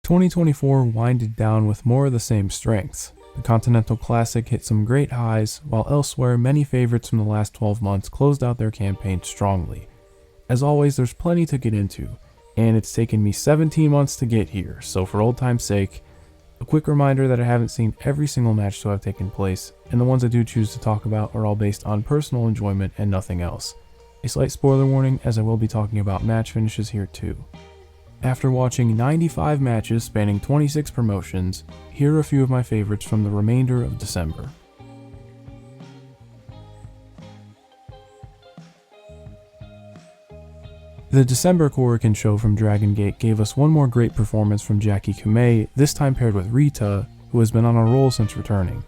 2024 winded down with more of the same strengths. The Continental Classic hit some great highs, while elsewhere many favorites from the last 12 months closed out their campaign strongly. As always, there's plenty to get into, and it's taken me 17 months to get here, so for old time's sake, a quick reminder that I haven't seen every single match to have taken place, and the ones I do choose to talk about are all based on personal enjoyment and nothing else. A slight spoiler warning, as I will be talking about match finishes here too. After watching 95 matches spanning 26 promotions, here are a few of my favorites from the remainder of December. The December Korakuen show from Dragongate gave us one more great performance from JACKY KAMEI, this time paired with Riiita, who has been on a roll since returning.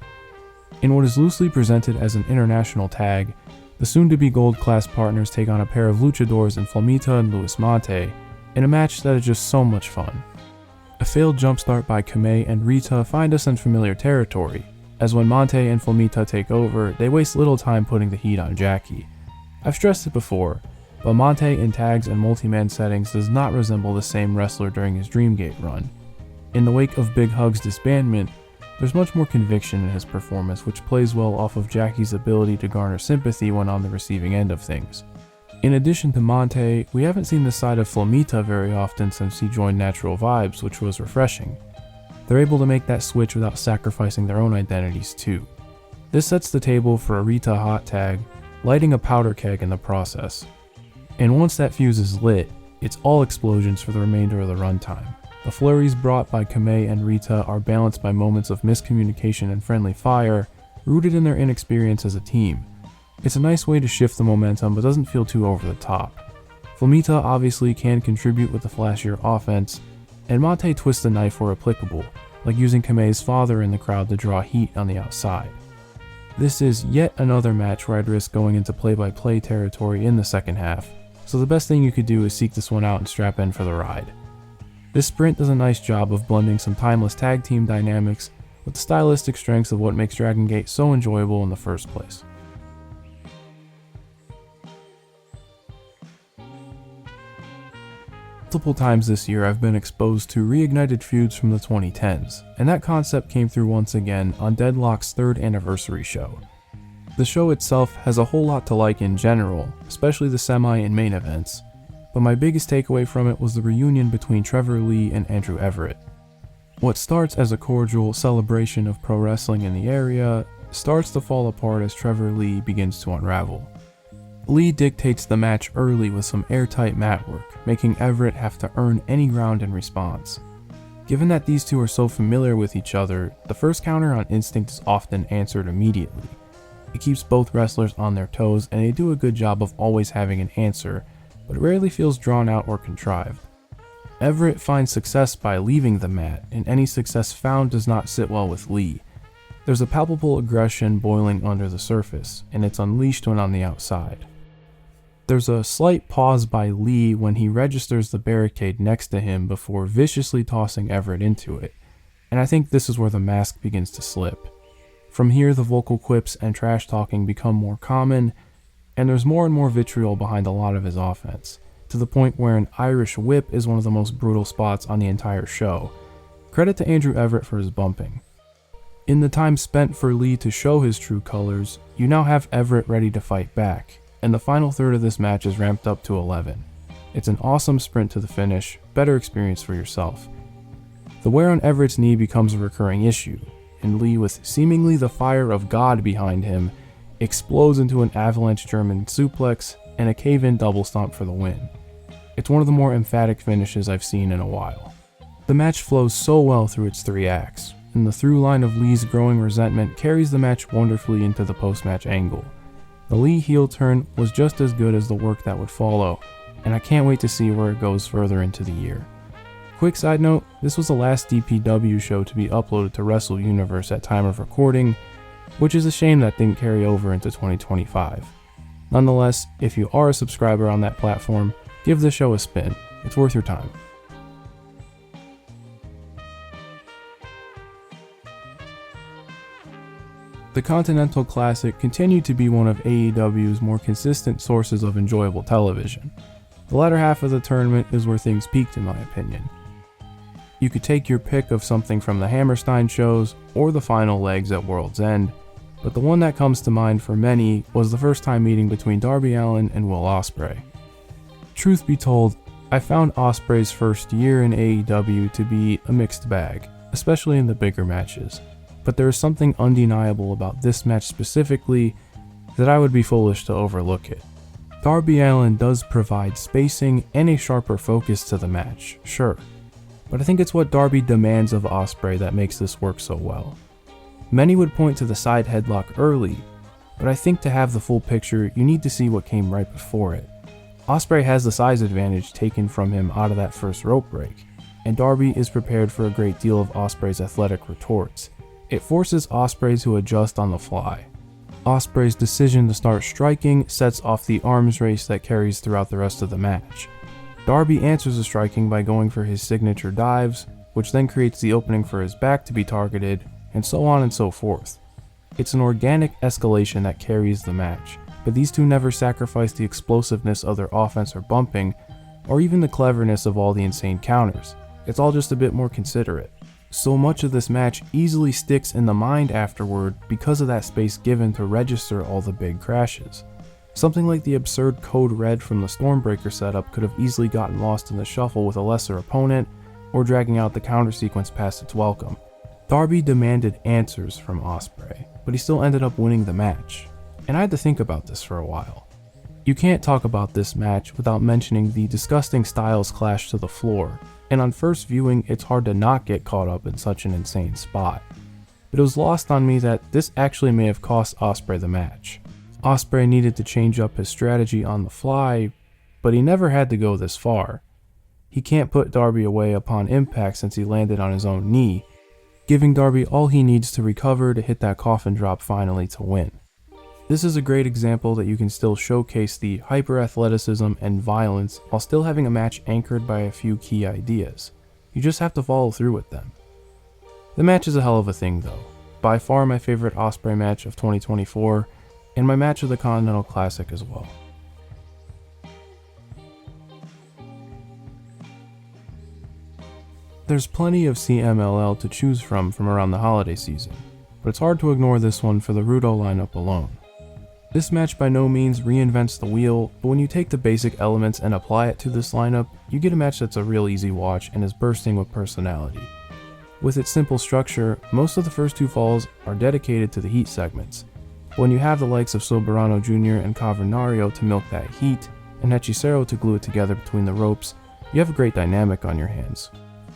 In what is loosely presented as an international tag, the soon-to-be gold class partners take on a pair of luchadors in Flamita and Mante, in a match that is just so much fun. A failed jumpstart by KAMEI and Riiita find us in familiar territory, as when Mante and Flamita take over, they waste little time putting the heat on JACKY. I've stressed it before, but Mante in tags and multi-man settings does not resemble the same wrestler during his Dreamgate run. In the wake of Big Hug's disbandment, there's much more conviction in his performance, which plays well off of JACKY's ability to garner sympathy when on the receiving end of things. In addition to Mante, we haven't seen the side of Flamita very often since he joined Natural Vibes, which was refreshing. They're able to make that switch without sacrificing their own identities too. This sets the table for a Riiita hot tag, lighting a powder keg in the process. And once that fuse is lit, it's all explosions for the remainder of the runtime. The flurries brought by KAMEI and Riiita are balanced by moments of miscommunication and friendly fire, rooted in their inexperience as a team. It's a nice way to shift the momentum but doesn't feel too over the top. Flamita obviously can contribute with the flashier offense, and Mante twists the knife where applicable, like using KAMEI's father in the crowd to draw heat on the outside. This is yet another match where I'd risk going into play-by-play territory in the second half, so the best thing you could do is seek this one out and strap in for the ride. This sprint does a nice job of blending some timeless tag team dynamics with the stylistic strengths of what makes Dragongate so enjoyable in the first place. Multiple times this year I've been exposed to reignited feuds from the 2010s, and that concept came through once again on Deadlock's 3rd anniversary show. The show itself has a whole lot to like in general, especially the semi and main events, but my biggest takeaway from it was the reunion between Trevor Lee and Andrew Everett. What starts as a cordial celebration of pro wrestling in the area starts to fall apart as Trevor Lee begins to unravel. Lee dictates the match early with some airtight mat work, making Everett have to earn any ground in response. Given that these two are so familiar with each other, the first counter on instinct is often answered immediately. It keeps both wrestlers on their toes, and they do a good job of always having an answer, but it rarely feels drawn out or contrived. Everett finds success by leaving the mat, and any success found does not sit well with Lee. There's a palpable aggression boiling under the surface, and it's unleashed when on the outside. There's a slight pause by Lee when he registers the barricade next to him before viciously tossing Everett into it, and I think this is where the mask begins to slip. From here, the vocal quips and trash talking become more common, and there's more and more vitriol behind a lot of his offense, to the point where an Irish whip is one of the most brutal spots on the entire show. Credit to Andrew Everett for his bumping. In the time spent for Lee to show his true colors, you now have Everett ready to fight back, and the final third of this match is ramped up to 11. It's an awesome sprint to the finish, better experience for yourself. The wear on Everett's knee becomes a recurring issue, and Lee, with seemingly the fire of God behind him, explodes into an avalanche German suplex and a cave-in double stomp for the win. It's one of the more emphatic finishes I've seen in a while. The match flows so well through its 3 acts, and the through line of Lee's growing resentment carries the match wonderfully into the post-match angle. The Lee heel turn was just as good as the work that would follow, and I can't wait to see where it goes further into the year. Quick side note, this was the last DPW show to be uploaded to Wrestle Universe at time of recording, which is a shame that didn't carry over into 2025. Nonetheless, if you are a subscriber on that platform, give the show a spin, it's worth your time. The Continental Classic continued to be one of AEW's more consistent sources of enjoyable television. The latter half of the tournament is where things peaked in my opinion. You could take your pick of something from the Hammerstein shows or the final legs at World's End, but the one that comes to mind for many was the first time meeting between Darby Allin and Will Ospreay. Truth be told, I found Ospreay's first year in AEW to be a mixed bag, especially in the bigger matches, but there is something undeniable about this match specifically that I would be foolish to overlook it. Darby Allin does provide spacing and a sharper focus to the match, sure, but I think it's what Darby demands of Ospreay that makes this work so well. Many would point to the side headlock early, but I think to have the full picture, you need to see what came right before it. Ospreay has the size advantage taken from him out of that first rope break, and Darby is prepared for a great deal of Ospreay's athletic retorts. It forces Ospreay to adjust on the fly. Ospreay's decision to start striking sets off the arms race that carries throughout the rest of the match. Darby answers the striking by going for his signature dives, which then creates the opening for his back to be targeted, and so on and so forth. It's an organic escalation that carries the match, but these two never sacrifice the explosiveness of their offense or bumping, or even the cleverness of all the insane counters. It's all just a bit more considerate. So much of this match easily sticks in the mind afterward because of that space given to register all the big crashes. Something like the absurd Code Red from the Stormbreaker setup could have easily gotten lost in the shuffle with a lesser opponent, or dragging out the counter sequence past its welcome. Darby demanded answers from Ospreay, but he still ended up winning the match, and I had to think about this for a while. You can't talk about this match without mentioning the disgusting styles clash to the floor, and on first viewing it's hard to not get caught up in such an insane spot. But it was lost on me that this actually may have cost Ospreay the match. Ospreay needed to change up his strategy on the fly, but he never had to go this far. He can't put Darby away upon impact since he landed on his own knee, giving Darby all he needs to recover to hit that coffin drop finally to win. This is a great example that you can still showcase the hyper-athleticism and violence while still having a match anchored by a few key ideas. You just have to follow through with them. The match is a hell of a thing though. By far my favorite Ospreay match of 2024, and my match of the Continental Classic as well. There's plenty of CMLL to choose from around the holiday season, but it's hard to ignore this one for the Rudo lineup alone. This match by no means reinvents the wheel, but when you take the basic elements and apply it to this lineup, you get a match that's a real easy watch and is bursting with personality. With its simple structure, most of the first two falls are dedicated to the heat segments, but when you have the likes of Soberano Jr. and Cavernario to milk that heat, and Hechicero to glue it together between the ropes, you have a great dynamic on your hands.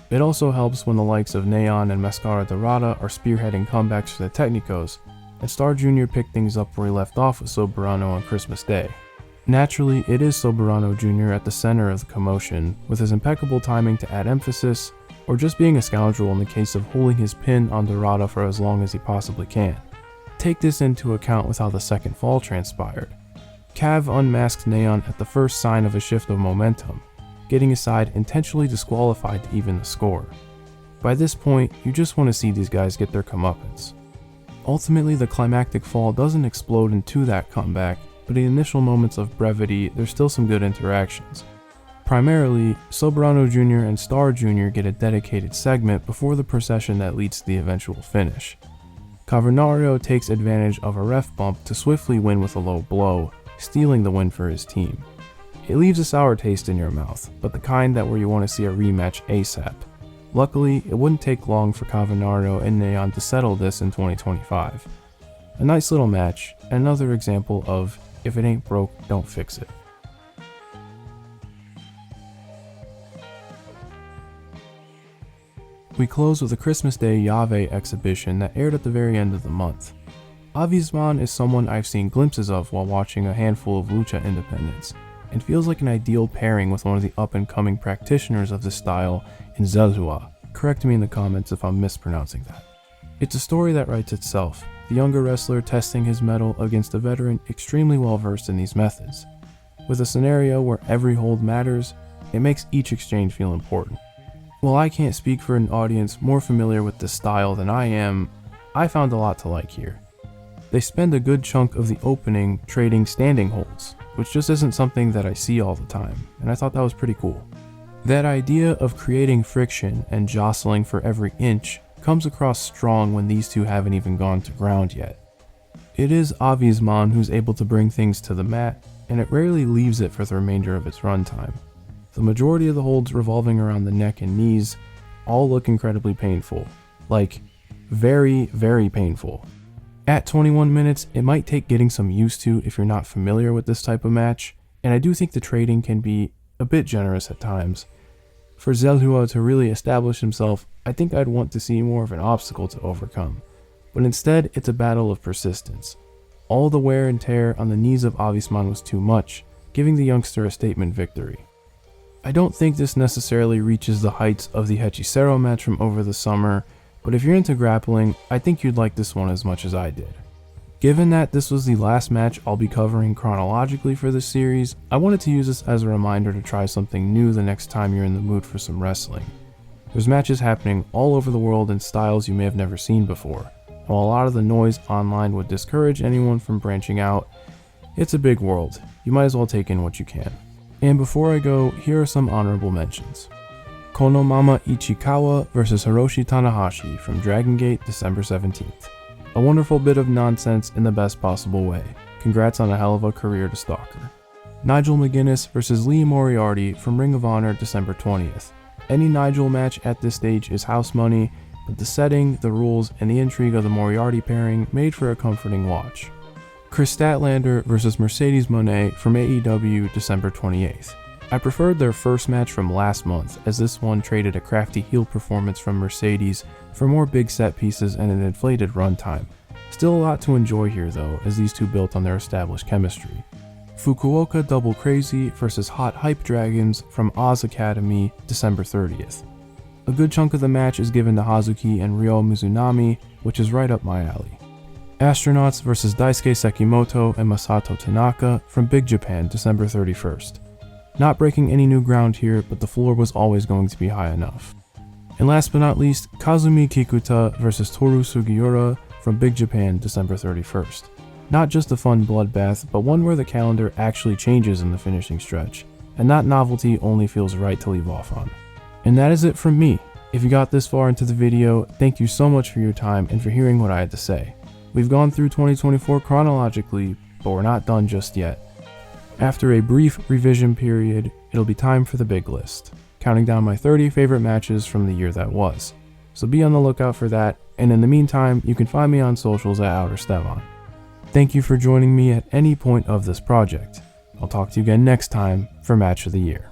It also helps when the likes of Neon and Mascara Dorada are spearheading comebacks for the Technicos, and Star Jr. picked things up where he left off with Soberano on Christmas Day. Naturally, it is Soberano Jr. at the center of the commotion, with his impeccable timing to add emphasis, or just being a scoundrel in the case of holding his pin on Dorada for as long as he possibly can. Take this into account with how the second fall transpired. Cav unmasked Neon at the first sign of a shift of momentum, getting his side intentionally disqualified to even the score. By this point, you just want to see these guys get their comeuppance. Ultimately, the climactic fall doesn't explode into that comeback, but in initial moments of brevity, there's still some good interactions. Primarily, Soberano Jr. and Star Jr. get a dedicated segment before the procession that leads to the eventual finish. Cavernario takes advantage of a ref bump to swiftly win with a low blow, stealing the win for his team. It leaves a sour taste in your mouth, but the kind that where you want to see a rematch ASAP. Luckily, it wouldn't take long for Cavernario and Neon to settle this in 2025. A nice little match, and another example of, if it ain't broke, don't fix it. We close with a Christmas Day Yave exhibition that aired at the very end of the month. Avisman is someone I've seen glimpses of while watching a handful of Lucha independents, and feels like an ideal pairing with one of the up-and-coming practitioners of this style in Xelhua. Correct me in the comments if I'm mispronouncing that. It's a story that writes itself, the younger wrestler testing his mettle against a veteran extremely well versed in these methods. With a scenario where every hold matters, it makes each exchange feel important. While I can't speak for an audience more familiar with this style than I am, I found a lot to like here. They spend a good chunk of the opening trading standing holds, which just isn't something that I see all the time, and I thought that was pretty cool. That idea of creating friction and jostling for every inch comes across strong when these two haven't even gone to ground yet. It is Avisman who's able to bring things to the mat, and it rarely leaves it for the remainder of its runtime. The majority of the holds revolving around the neck and knees all look incredibly painful. Like, very, very painful. At 21 minutes, it might take getting some used to if you're not familiar with this type of match, and I do think the trading can be a bit generous at times. For Xelhua to really establish himself, I think I'd want to see more of an obstacle to overcome, but instead it's a battle of persistence. All the wear and tear on the knees of Avisman was too much, giving the youngster a statement victory. I don't think this necessarily reaches the heights of the Hechicero match from over the summer, but if you're into grappling, I think you'd like this one as much as I did. Given that this was the last match I'll be covering chronologically for this series, I wanted to use this as a reminder to try something new the next time you're in the mood for some wrestling. There's matches happening all over the world in styles you may have never seen before. While a lot of the noise online would discourage anyone from branching out, it's a big world. You might as well take in what you can. And before I go, here are some honorable mentions. Konomama Ichikawa vs Hiroshi Tanahashi from Dragongate, December 17th. A wonderful bit of nonsense in the best possible way. Congrats on a hell of a career to Stalker. Nigel McGuinness vs Lee Moriarty from Ring of Honor, December 20th. Any Nigel match at this stage is house money, but the setting, the rules, and the intrigue of the Moriarty pairing made for a comforting watch. Chris Statlander vs Mercedes Moné from AEW, December 28th. I preferred their first match from last month, as this one traded a crafty heel performance from Mercedes for more big set pieces and an inflated runtime. Still a lot to enjoy here though, as these two built on their established chemistry. Fukuoka Double Crazy vs Hot Hype Dragons from Oz Academy, December 30th. A good chunk of the match is given to Hazuki and Ryo Mizunami, which is right up my alley. Astronauts vs Daisuke Sekimoto and Masato Tanaka from Big Japan, December 31st. Not breaking any new ground here, but the floor was always going to be high enough. And last but not least, Kazumi Kikuta vs Toru Sugiura from Big Japan, December 31st. Not just a fun bloodbath, but one where the calendar actually changes in the finishing stretch, and that novelty only feels right to leave off on. And that is it from me. If you got this far into the video, thank you so much for your time and for hearing what I had to say. We've gone through 2024 chronologically, but we're not done just yet. After a brief revision period, it'll be time for the big list, counting down my 30 favorite matches from the year that was. So be on the lookout for that, and in the meantime, you can find me on socials at Outer Stevan. Thank you for joining me at any point of this project. I'll talk to you again next time for Match of the Year.